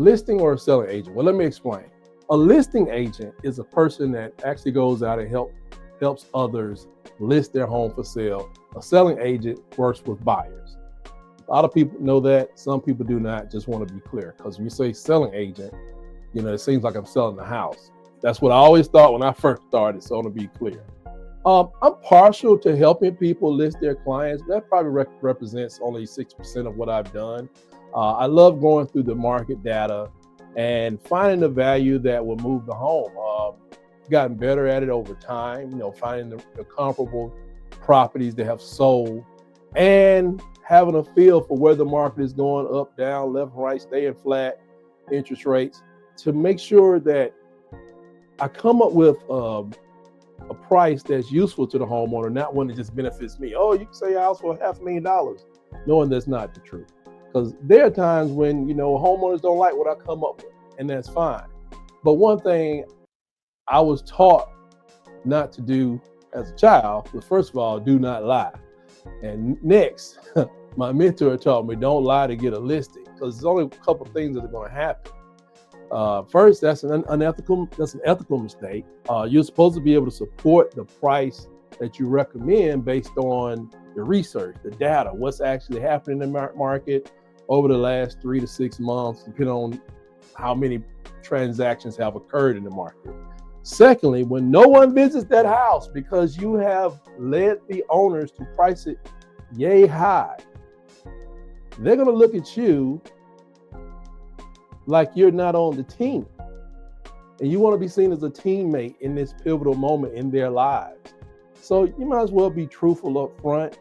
listing or a selling agent? Well, let me explain. A listing agent is a person that actually goes out and helps others list their home for sale. A selling agent works with buyers. A lot of people know that. Some people do not. Just want to be clear, because when you say selling agent, it seems like I'm selling the house. That's what I always thought when I first started, so I want to be clear. I'm partial to helping people list their clients. That probably represents only 6% of what I've done. I love going through the market data and finding the value that will move the home. Gotten better at it over time, finding the comparable properties that have sold and having a feel for where the market is going, up, down, left, right, staying flat, interest rates, to make sure that I come up with a price that's useful to the homeowner, not one that just benefits me. Oh, you can sell your house for $500,000, knowing that's not the truth. Because there are times when, homeowners don't like what I come up with, and that's fine. But one thing I was taught not to do as a child was, first of all, do not lie. And next, my mentor taught me, don't lie to get a listing, because there's only a couple of things that are going to happen. First, that's an ethical mistake. You're supposed to be able to support the price that you recommend based on the research, the data, what's actually happening in the market over the last 3 to 6 months, depending on how many transactions have occurred in the market. Secondly, when no one visits that house because you have led the owners to price it yay high, they're going to look at you like you're not on the team. And you want to be seen as a teammate in this pivotal moment in their lives. So you might as well be truthful up front.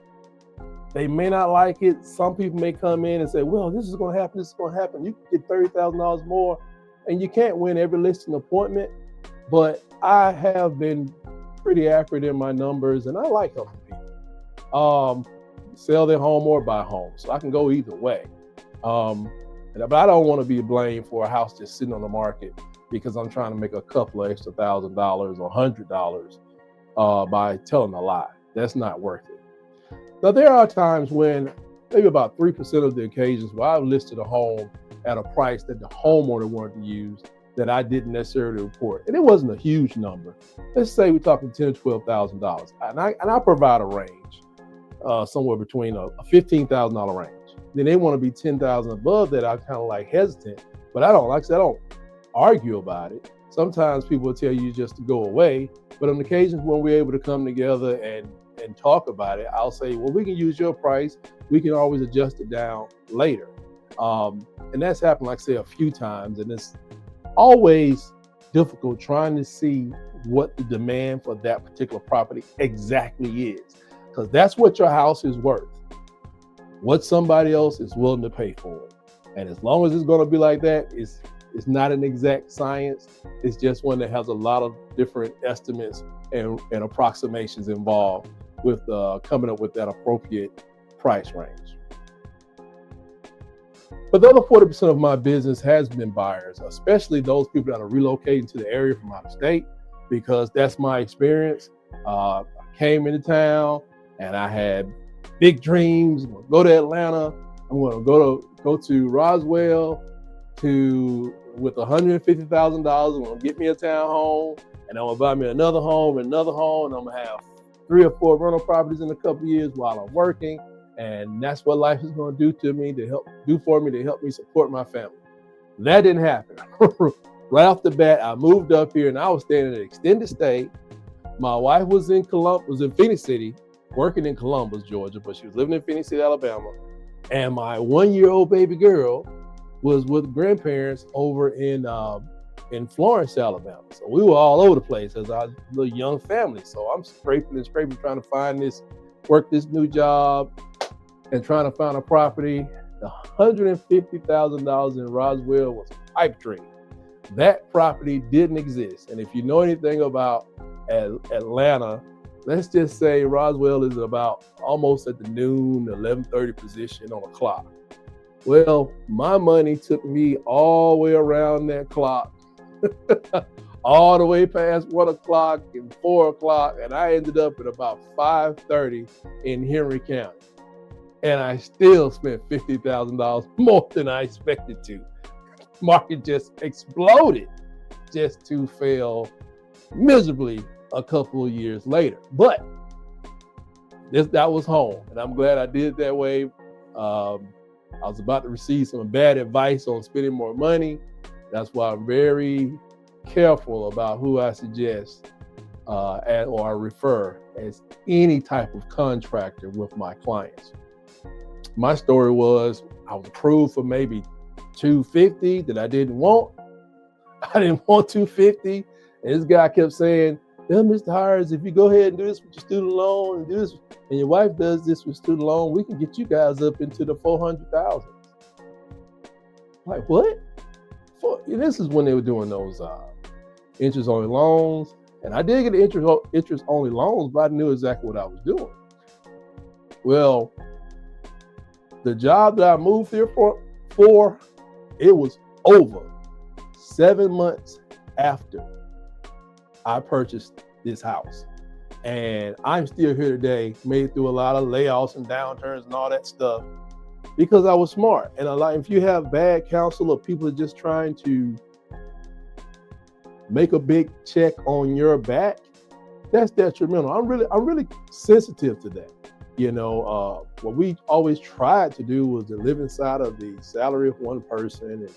They may not like it. Some people may come in and say, well, this is going to happen, this is going to happen. You can get $30,000 more, and you can't win every listing appointment. But I have been pretty accurate in my numbers, and I like helping people sell their home or buy home. So I can go either way. But I don't want to be blamed for a house just sitting on the market because I'm trying to make a couple of extra $1,000 or $100 by telling a lie. That's not worth it. Now, there are times when, maybe about 3% of the occasions, where I've listed a home at a price that the homeowner wanted to use that I didn't necessarily report. And it wasn't a huge number. Let's say we're talking $10,000 to $12,000. And I provide a range, somewhere between a $15,000 range. Then they want to be $10,000 above that. I'm kind of like hesitant, but I don't argue about it. Sometimes people will tell you just to go away, but on occasions when we're able to come together and talk about it, I'll say, well, we can use your price. We can always adjust it down later. And that's happened, like I say, a few times. And it's always difficult trying to see what the demand for that particular property exactly is, because that's what your house is worth, what somebody else is willing to pay for it. And as long as it's going to be like that, it's not an exact science. It's just one that has a lot of different estimates and approximations involved with coming up with that appropriate price range. But the other 40% of my business has been buyers, especially those people that are relocating to the area from out of state, because that's my experience. I came into town and I had big dreams. I'm going to go to Atlanta. I'm going to go to Roswell with $150,000. I'm going to get me a townhome, and I'm going to buy me another home, and I'm going to have 3 or 4 rental properties in a couple of years while I'm working. And that's what life is going to do to help me support my family. That didn't happen. Right off the bat, I moved up here and I was staying in an extended stay. My wife was in Phoenix City, working in Columbus, Georgia, but she was living in Phoenix City, Alabama. And my 1-year-old baby girl was with grandparents over in Florence, Alabama. So we were all over the place as our little young family. So I'm scraping trying to work this new job and trying to find a property. The $150,000 in Roswell was a pipe dream. That property didn't exist. And if you know anything about Atlanta, let's just say Roswell is about almost at the noon, 11:30 position on the clock. Well, my money took me all the way around that clock, all the way past 1 o'clock and 4 o'clock, and I ended up at about 5:30 in Henry County. And I still spent $50,000 more than I expected to. market just exploded, just to fail miserably a couple of years later. But that was home, and I'm glad I did it that way. I was about to receive some bad advice on spending more money. That's why I'm very careful about who I suggest or I refer as any type of contractor with my clients. My story was I was approved for maybe $250 that I didn't want. I didn't want $250, and this guy kept saying, "Yeah, Mr. Hires, if you go ahead and do this with your student loan and do this, and your wife does this with student loan, we can get you guys up into the 400,000." Like, what? This is when they were doing those interest-only loans, and I did get interest-only loans, but I knew exactly what I was doing. Well, the job that I moved here for it was over 7 months after I purchased this house. And I'm still here today, made through a lot of layoffs and downturns and all that stuff, because I was smart. And if you have bad counsel or people just trying to make a big check on your back, that's detrimental. I'm really sensitive to that. What we always tried to do was to live inside of the salary of one person and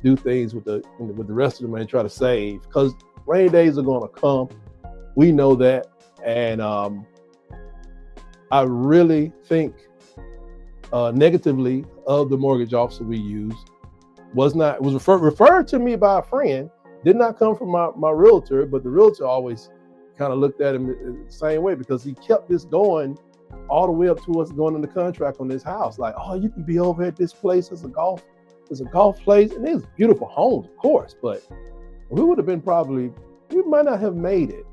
do things with the rest of the money, try to save, because rainy days are going to come. We know that. And I really think negatively of the mortgage officer we used. Was referred to me by a friend, did not come from my realtor, but the realtor always kind of looked at him the same way, because he kept this going all the way up to us going into contract on this house. Like, oh, you can be over at this place. There's a golf place, and there's beautiful homes, of course, but we might not have made it